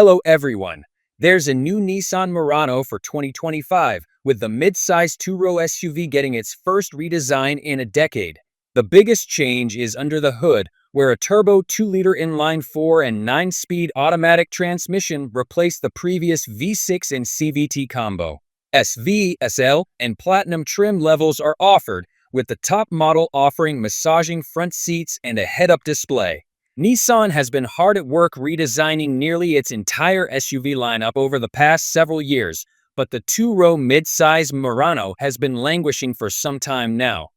Hello everyone. There's a new Nissan Murano for 2025, with the mid-size two-row SUV getting its first redesign in a decade. The biggest change is under the hood, where a turbo 2-liter inline-4 and 9-speed automatic transmission replaced the previous V6 and CVT combo. SV, SL, and Platinum trim levels are offered, with the top model offering massaging front seats and a head-up display. Nissan has been hard at work redesigning nearly its entire SUV lineup over the past several years, but the two-row mid-size Murano has been languishing for some time now.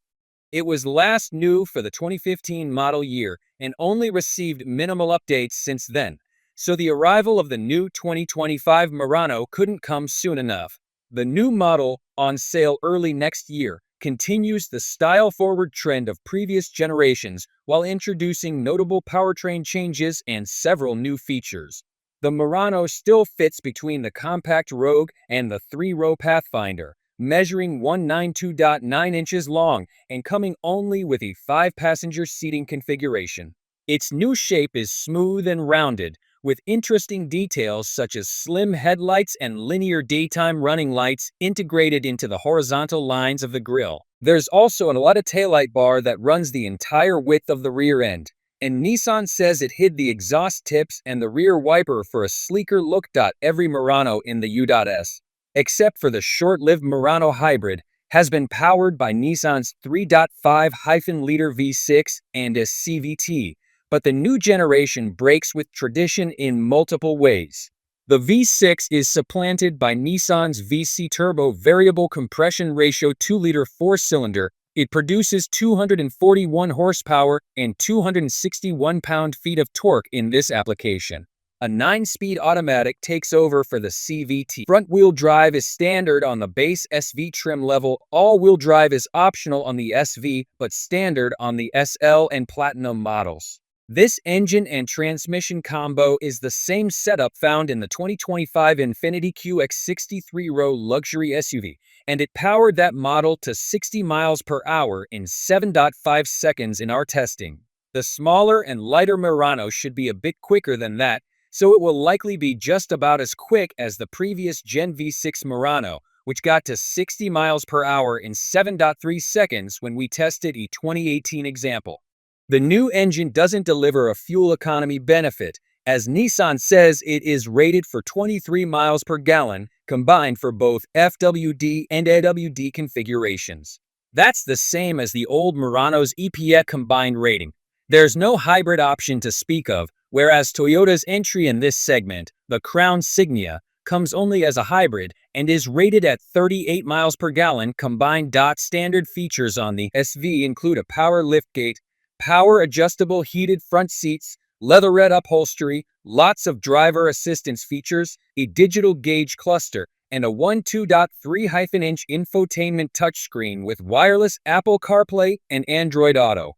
It was last new for the 2015 model year and only received minimal updates since then, so the arrival of the new 2025 Murano couldn't come soon enough. The new model, on sale early next year, continues the style-forward trend of previous generations while introducing notable powertrain changes and several new features. The Murano still fits between the compact Rogue and the three-row Pathfinder, measuring 192.9 inches long and coming only with a 5-passenger seating configuration. Its new shape is smooth and rounded, with interesting details such as slim headlights and linear daytime running lights integrated into the horizontal lines of the grille. There's also a LED taillight bar that runs the entire width of the rear end, and Nissan says it hid the exhaust tips and the rear wiper for a sleeker look. Every Murano in the U.S, except for the short-lived Murano Hybrid, has been powered by Nissan's 3.5-liter V6 and a CVT, but the new generation breaks with tradition in multiple ways. The V6 is supplanted by Nissan's VC Turbo variable compression ratio 2-liter 4-cylinder. It produces 241 horsepower and 261 pound-feet of torque in this application. A 9-speed automatic takes over for the CVT. Front-wheel drive is standard on the base SV trim level. All-wheel drive is optional on the SV, but standard on the SL and Platinum models. This engine and transmission combo is the same setup found in the 2025 Infiniti QX60 3-row luxury SUV, and it powered that model to 60 miles per hour in 7.5 seconds in our testing. The smaller and lighter Murano should be a bit quicker than that, so it will likely be just about as quick as the previous Gen V6 Murano, which got to 60 miles per hour in 7.3 seconds when we tested a 2018 example. The new engine doesn't deliver a fuel economy benefit, as Nissan says it is rated for 23 miles per gallon, combined for both FWD and AWD configurations. That's the same as the old Murano's EPA combined rating. There's no hybrid option to speak of, whereas Toyota's entry in this segment, the Crown Signia, comes only as a hybrid and is rated at 38 miles per gallon combined. Standard features on the SV include a power liftgate, power-adjustable heated front seats, leatherette upholstery, lots of driver assistance features, a digital gauge cluster, and a 2.3-inch infotainment touchscreen with wireless Apple CarPlay and Android Auto.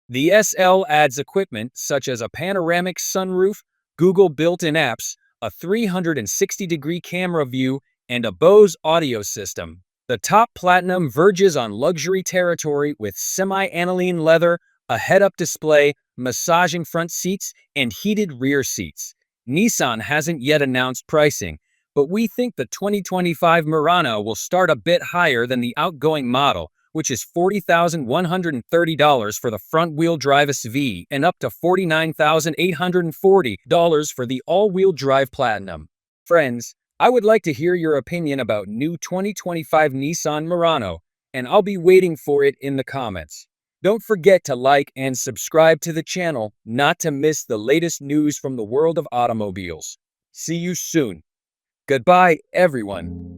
The SL adds equipment such as a panoramic sunroof, Google built-in apps, a 360-degree camera view, and a Bose audio system. The top Platinum verges on luxury territory with semi-aniline leather, a head-up display, massaging front seats, and heated rear seats. Nissan hasn't yet announced pricing, but we think the 2025 Murano will start a bit higher than the outgoing model, which is $40,130 for the front-wheel drive SV and up to $49,840 for the all-wheel drive Platinum. Friends, I would like to hear your opinion about new 2025 Nissan Murano, and I'll be waiting for it in the comments. Don't forget to like and subscribe to the channel not to miss the latest news from the world of automobiles. See you soon. Goodbye, everyone.